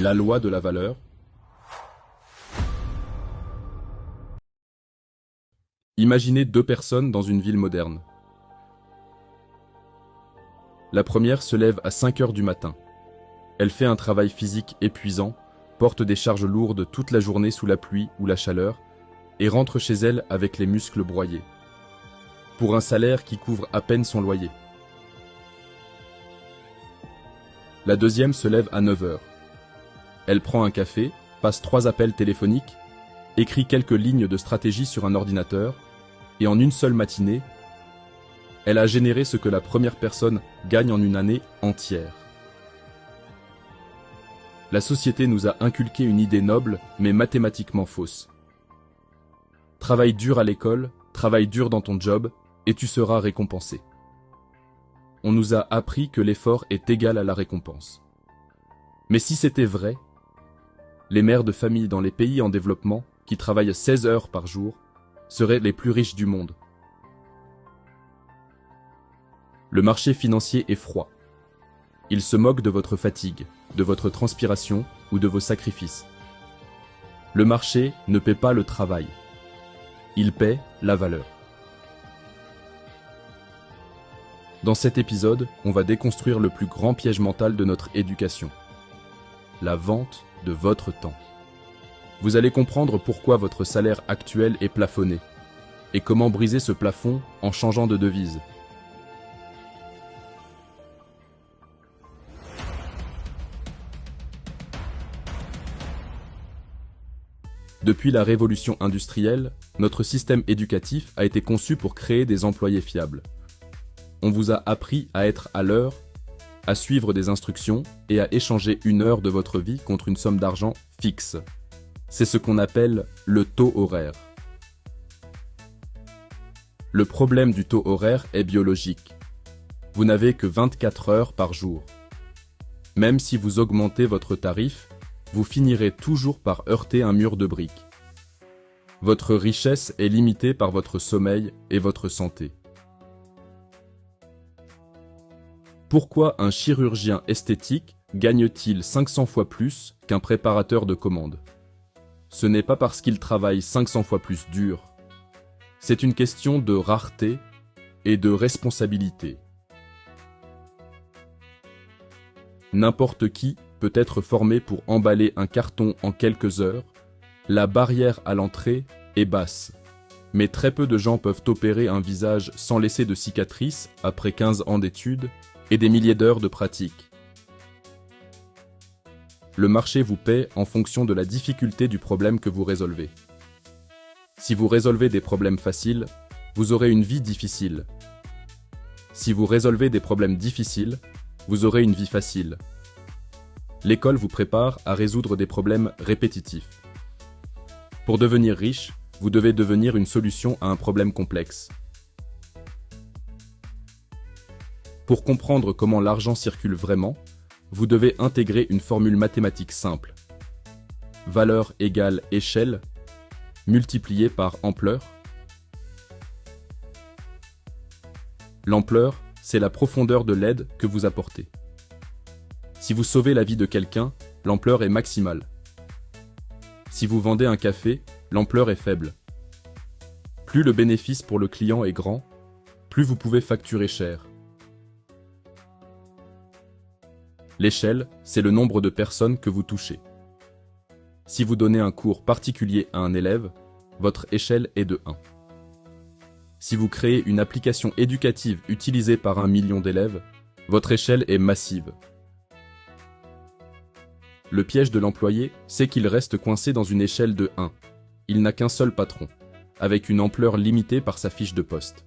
La loi de la valeur. Imaginez deux personnes dans une ville moderne. La première se lève à 5 heures du matin. Elle fait un travail physique épuisant, porte des charges lourdes toute la journée sous la pluie ou la chaleur, et rentre chez elle avec les muscles broyés, pour un salaire qui couvre à peine son loyer. La deuxième se lève à 9 heures. Elle prend un café, passe 3 appels téléphoniques, écrit quelques lignes de stratégie sur un ordinateur, et en une seule matinée, elle a généré ce que la première personne gagne en une année entière. La société nous a inculqué une idée noble, mais mathématiquement fausse. Travaille dur à l'école, travaille dur dans ton job, et tu seras récompensé. On nous a appris que l'effort est égal à la récompense. Mais si c'était vrai, les mères de famille dans les pays en développement, qui travaillent 16 heures par jour, seraient les plus riches du monde. Le marché financier est froid. Il se moque de votre fatigue, de votre transpiration ou de vos sacrifices. Le marché ne paie pas le travail. Il paie la valeur. Dans cet épisode, on va déconstruire le plus grand piège mental de notre éducation. La vente de votre temps. Vous allez comprendre pourquoi votre salaire actuel est plafonné et comment briser ce plafond en changeant de devise. Depuis la révolution industrielle, notre système éducatif a été conçu pour créer des employés fiables. On vous a appris à être à l'heure, à suivre des instructions et à échanger 1 heure de votre vie contre une somme d'argent fixe. C'est ce qu'on appelle le taux horaire. Le problème du taux horaire est biologique. Vous n'avez que 24 heures par jour. Même si vous augmentez votre tarif, vous finirez toujours par heurter un mur de briques. Votre richesse est limitée par votre sommeil et votre santé. Pourquoi un chirurgien esthétique gagne-t-il 500 fois plus qu'un préparateur de commandes? Ce n'est pas parce qu'il travaille 500 fois plus dur. C'est une question de rareté et de responsabilité. N'importe qui peut être formé pour emballer un carton en quelques heures. La barrière à l'entrée est basse. Mais très peu de gens peuvent opérer un visage sans laisser de cicatrices après 15 ans d'études et des milliers d'heures de pratique. Le marché vous paie en fonction de la difficulté du problème que vous résolvez. Si vous résolvez des problèmes faciles, vous aurez une vie difficile. Si vous résolvez des problèmes difficiles, vous aurez une vie facile. L'école vous prépare à résoudre des problèmes répétitifs. Pour devenir riche, vous devez devenir une solution à un problème complexe. Pour comprendre comment l'argent circule vraiment, vous devez intégrer une formule mathématique simple. Valeur égale échelle, multipliée par ampleur. L'ampleur, c'est la profondeur de l'aide que vous apportez. Si vous sauvez la vie de quelqu'un, l'ampleur est maximale. Si vous vendez un café, l'ampleur est faible. Plus le bénéfice pour le client est grand, plus vous pouvez facturer cher. L'échelle, c'est le nombre de personnes que vous touchez. Si vous donnez un cours particulier à un élève, votre échelle est de 1. Si vous créez une application éducative utilisée par 1 million d'élèves, votre échelle est massive. Le piège de l'employé, c'est qu'il reste coincé dans une échelle de 1. Il n'a qu'un seul patron, avec une ampleur limitée par sa fiche de poste.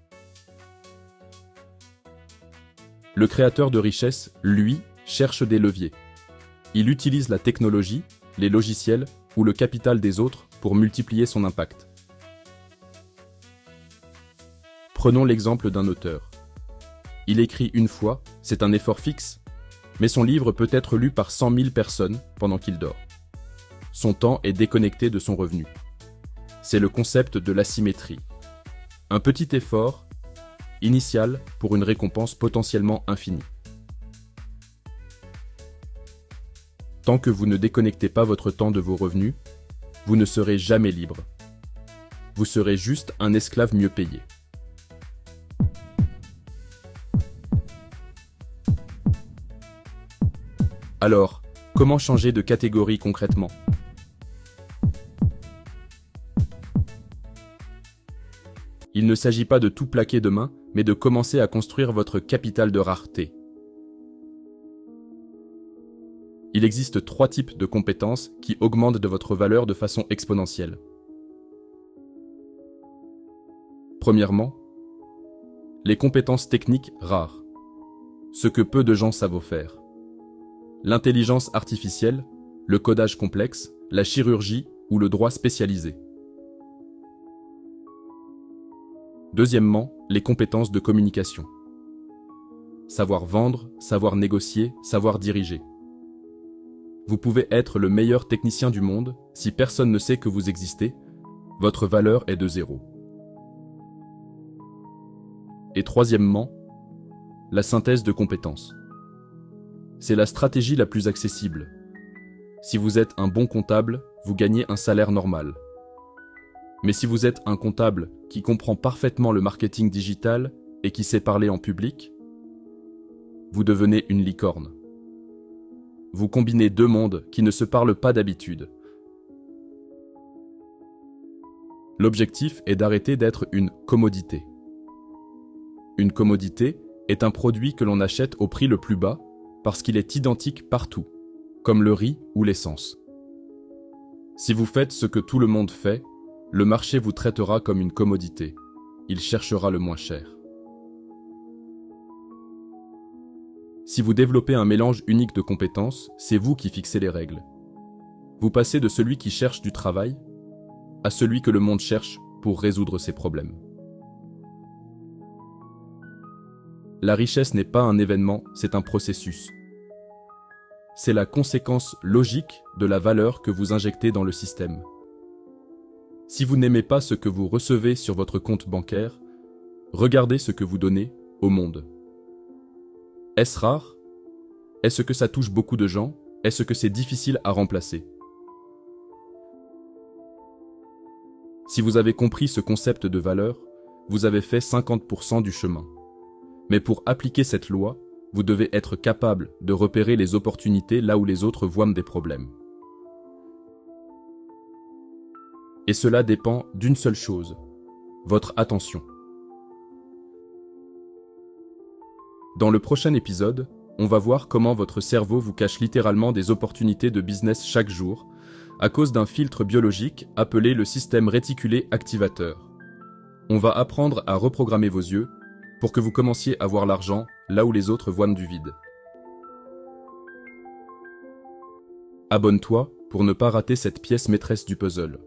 Le créateur de richesse, lui, cherche des leviers. Il utilise la technologie, les logiciels ou le capital des autres pour multiplier son impact. Prenons l'exemple d'un auteur. Il écrit une fois, c'est un effort fixe, mais son livre peut être lu par 100 000 personnes pendant qu'il dort. Son temps est déconnecté de son revenu. C'est le concept de l'asymétrie. Un petit effort initial pour une récompense potentiellement infinie. Tant que vous ne déconnectez pas votre temps de vos revenus, vous ne serez jamais libre. Vous serez juste un esclave mieux payé. Alors, comment changer de catégorie concrètement? Il ne s'agit pas de tout plaquer demain, mais de commencer à construire votre capital de rareté. Il existe 3 types de compétences qui augmentent de votre valeur de façon exponentielle. Premièrement, les compétences techniques rares, ce que peu de gens savent faire. L'intelligence artificielle, le codage complexe, la chirurgie ou le droit spécialisé. Deuxièmement, les compétences de communication. Savoir vendre, savoir négocier, savoir diriger. Vous pouvez être le meilleur technicien du monde, si personne ne sait que vous existez, votre valeur est de 0. Et troisièmement, la synthèse de compétences. C'est la stratégie la plus accessible. Si vous êtes un bon comptable, vous gagnez un salaire normal. Mais si vous êtes un comptable qui comprend parfaitement le marketing digital et qui sait parler en public, vous devenez une licorne. Vous combinez 2 mondes qui ne se parlent pas d'habitude. L'objectif est d'arrêter d'être une commodité. Une commodité est un produit que l'on achète au prix le plus bas parce qu'il est identique partout, comme le riz ou l'essence. Si vous faites ce que tout le monde fait, le marché vous traitera comme une commodité. Il cherchera le moins cher. Si vous développez un mélange unique de compétences, c'est vous qui fixez les règles. Vous passez de celui qui cherche du travail à celui que le monde cherche pour résoudre ses problèmes. La richesse n'est pas un événement, c'est un processus. C'est la conséquence logique de la valeur que vous injectez dans le système. Si vous n'aimez pas ce que vous recevez sur votre compte bancaire, regardez ce que vous donnez au monde. Est-ce rare? Est-ce que ça touche beaucoup de gens? Est-ce que c'est difficile à remplacer? Si vous avez compris ce concept de valeur, vous avez fait 50% du chemin. Mais pour appliquer cette loi, vous devez être capable de repérer les opportunités là où les autres voient des problèmes. Et cela dépend d'une seule chose, votre attention. Dans le prochain épisode, on va voir comment votre cerveau vous cache littéralement des opportunités de business chaque jour à cause d'un filtre biologique appelé le système réticulé activateur. On va apprendre à reprogrammer vos yeux pour que vous commenciez à voir l'argent là où les autres voient du vide. Abonne-toi pour ne pas rater cette pièce maîtresse du puzzle.